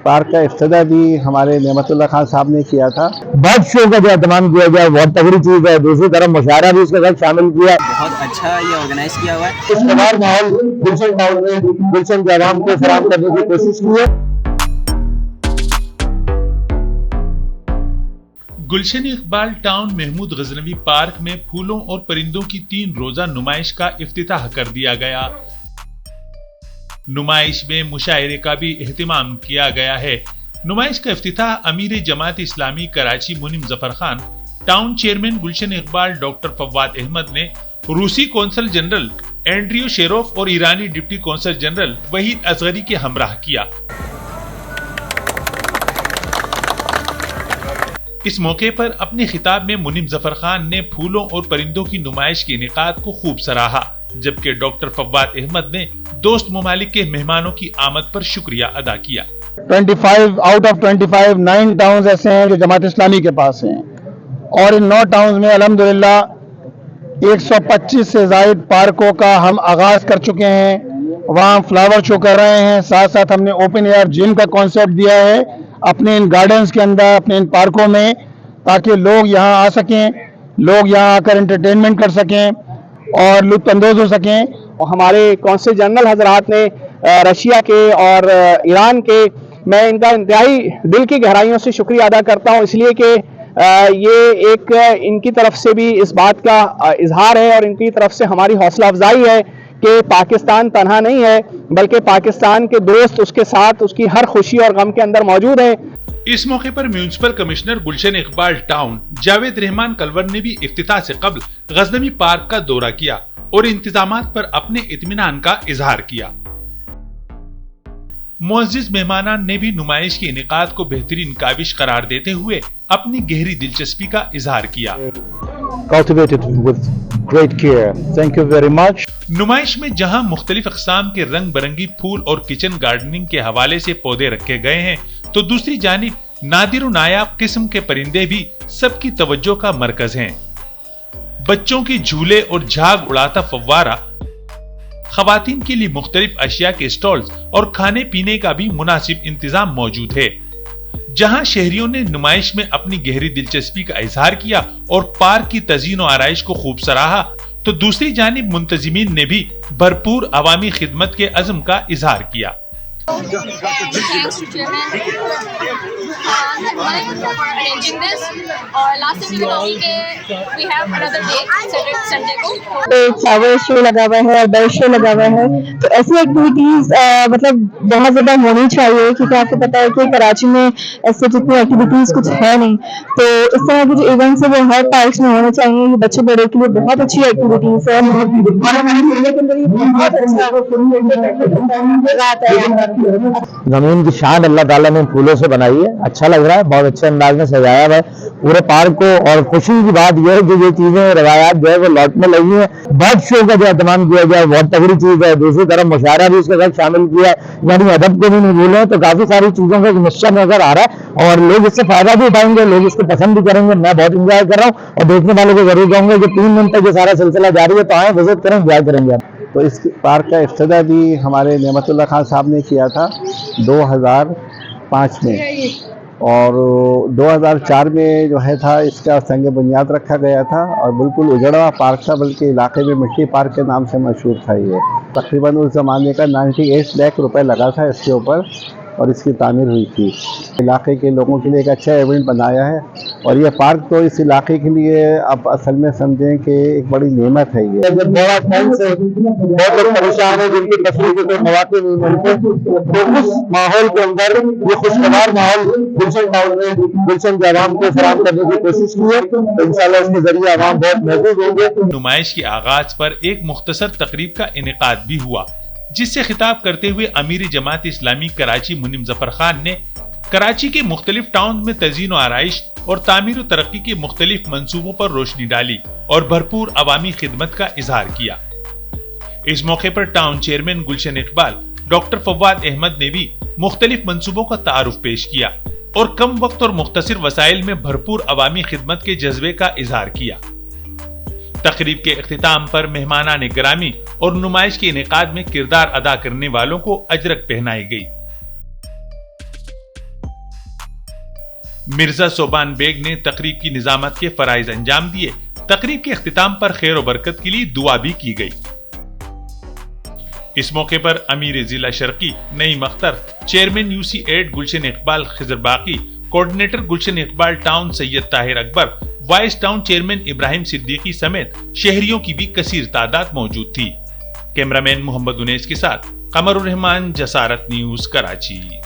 Park का इफ्तिताह भी हमारे नेमतुल्लाह खान साहब ने किया था। बर्ड शो का जो एहतमाम किया गया बहुत तगड़ी चीज़ है। दूसरी तरफ मुशायरा भी इसके साथ शामिल किया। बहुत अच्छा ये ऑर्गेनाइज किया हुआ है। खुशगवार माहौल गुलशन टाउन में गुलशन के आवाम को फराहम करने की कोशिश की है। गुलशन इकबाल टाउन महमूद गजनवी पार्क में फूलों और परिंदों की 3 रोजा नुमाइश का इफ्तिताह कर दिया गया। नुमाइश में मुशायरे का भी एहतमाम किया गया है। नुमाइश का इफ्तिताह अमीर जमात Islami Karachi Muneem Zafar Khan, town chairman Gulshan Iqbal doctor Fawad Ahmed ने रूसी कौंसल जनरल एंड्रियो शेरोफ और ईरानी deputy consul general Waheed Asghari के हमराह किया। इस मौके पर अपने खिताब में मुनीम जफर खान ने फूलों और परिंदों की नुमाइश के इनेकाद को खूब सराहा, जबकि डॉक्टर फव्वाद अहमद ने दोस्त ममालिक के मेहमानों की आमद पर शुक्रिया अदा किया। 25 आउट ऑफ 25 9 टाउन्स ऐसे हैं जो जमात इस्लामी के पास हैं और इन 9 टाउन्स में अल्हम्दुलिल्लाह 125 से ज़ायद पार्कों का हम आगाज कर चुके हैं। वहाँ फ्लावर शो कर रहे हैं, साथ साथ हमने ओपन एयर जिम का कॉन्सेप्ट दिया है अपने इन गार्डन्स के अंदर, अपने इन पार्कों में, ताकि लोग यहाँ आ सकें, लोग यहाँ आकर एंटरटेनमेंट कर सकें और लुत्फ अंदोज हो सकें। और हमारे कौंसल जनरल हजरात ने रशिया के और ईरान के, मैं इनका इंतहाई दिल की गहराइयों से शुक्रिया अदा करता हूँ, इसलिए कि ये एक इनकी तरफ से भी इस बात का इजहार है और इनकी तरफ से हमारी हौसला अफजाई है कि पाकिस्तान तन्हा नहीं है, बल्कि पाकिस्तान के दोस्त उसके साथ उसकी हर खुशी और गम के अंदर मौजूद हैं। इस मौके पर म्यूनिसिपल कमिश्नर गुलशन इकबाल टाउन जावेद रहमान कलवर ने भी इफ्तिताह से कबल गजनवी पार्क का दौरा किया और इंतजामात पर अपने इत्मीनान का इजहार किया। मुअज़्ज़िज़ मेहमानान ने भी नुमाइश के इनेकाद को बेहतरीन काविश करार देते हुए अपनी गहरी दिलचस्पी का इजहार किया। Cultivated with great care. Thank you very much. नुमाइश में जहां मुख्तलिफ अक़साम के रंग बिरंगी फूल और किचन गार्डनिंग के हवाले से पौधे रखे गए हैं, तो दूसरी जानिब नादिर नायाब किस्म के परिंदे भी सबकी तवज्जो का मरकज हैं। बच्चों की झूले और झाग उड़ाता फव्वारा, खवातीन के लिए मुख्तलिफ अशिया के स्टॉल्स और खाने पीने का भी मुनासिब इंतजाम मौजूद है। जहां शहरियों ने नुमाइश में अपनी गहरी दिलचस्पी का इजहार किया और पार्क की तज़ीन और आराइश को खूब सराहा, तो दूसरी जानिब मुंतजिमीन ने भी भरपूर अवामी खिदमत के अज़्म का इजहार किया। Thanks to chairman for arranging this. और last time you know कि we have another day Sunday को फ्लावर शो लगा हुआ है और बर्ड शो लगा हुआ है, तो ऐसी एक्टिविटीज मतलब बहुत ज्यादा होनी चाहिए, क्योंकि आपको पता है कि कराची में ऐसे जितनी एक्टिविटीज कुछ है नहीं, तो इस तरह के जो इवेंट्स है वो हर पार्क्स में होने चाहिए। ये बच्चे बड़े के लिए बहुत अच्छी एक्टिविटीज है और हमारे जिले के अंदर ये बहुत अच्छा जमीन की शान अल्लाह ताला ने फूलों से बनाई है, अच्छा लग रहा है, बहुत अच्छे अंदाज में सजाया हुआ है पूरे पार्क को। और खुशी की बात यह है कि ये चीजें रवायात जो है वो लौटने लगी है। बर्ड शो का जो एहतमाम किया गया बहुत तगड़ी चीज है। दूसरी तरफ मुशायरा भी इसके साथ शामिल किया, यानी अदब को भी नहीं भूले, तो काफी सारी चीजों का मिक्सचर नजर आ रहा है और लोग इससे फायदा भी उठाएंगे, लोग इसको पसंद भी करेंगे। मैं बहुत इंजॉय कर रहा हूँ और देखने वालों को जरूर कहूंगा कि 3 दिन तक ये सारा सिलसिला जारी है, तो आए विजिट करें, इंजॉय करेंगे। तो इस पार्क का इफ्तिताह भी हमारे नेमतुल्लाह खान साहब ने किया था 2005 में, और 2004 में जो है था इसका संग बुनियाद रखा गया था और बिल्कुल उजड़ा पार्क था, बल्कि इलाके में मिट्टी पार्क के नाम से मशहूर था। ये तकरीबन उस ज़माने का 98 लाख रुपए लगा था इसके ऊपर और इसकी तामीर हुई थी। इलाके के लोगों के लिए एक अच्छा इवेंट बनाया है और ये पार्क तो इस इलाके के लिए अब असल में समझें कि एक बड़ी नेमत है। ये बड़ा फैन से बहुत लोग परेशान है जिनकी तस्वीर के मौके नहीं मिलते, तो उस माहौल के अंदर ये खुशगवार माहौल गुलशन टाउन में गुलशन के आवाम को फराहम करने की कोशिश की है, तो इंशाल्लाह इसके जरिए आवाम बहुत महफूज होंगे। नुमाइश के आगाज पर एक मुख्तसर तकरीब का इनेकाद भी हुआ, जिससे खिताब करते हुए अमीर जमात इस्लामी कराची मुनीम जफर खान ने कराची के मुख्तलिफ टाउन में तज़ीन आराइश और तामीर व तरक्की के मुख्तलिफ मंसूबों पर रोशनी डाली और भरपूर अवामी खिदमत का इजहार किया। इस मौके पर town chairman Gulshan Iqbal doctor Fawad Ahmed ने भी मुख्तलिफ मंसूबों का तारुफ पेश किया और कम वक्त और मुख्तसर वसाइल में भरपूर अवामी खिदमत के जज्बे का इजहार किया। तकरीब के इख्तिताम पर मेहमानान गिरामी और नुमाइश के इनेकाद में किरदार अदा करने वालों को अजरक पहनाई गई। मिर्जा सोबान बेग ने तकरीब की निजामत के फराइज अंजाम दिए। तकरीब के अख्तिताम पर खैर और बरकत के लिए दुआ भी की गई। इस मौके पर अमीर जिला शर्की Naeem Akhtar, chairman UC8 Gulshan Iqbal Khizar Baqi, coordinator Gulshan Iqbal town Syed Tahir Akbar, vice town chairman Ibrahim Siddiqui समेत शहरियों की भी कसीर तादाद मौजूद थी। कैमरामैन मोहम्मद उनैस के साथ कमरुर रहमान, जसारत न्यूज, कराची।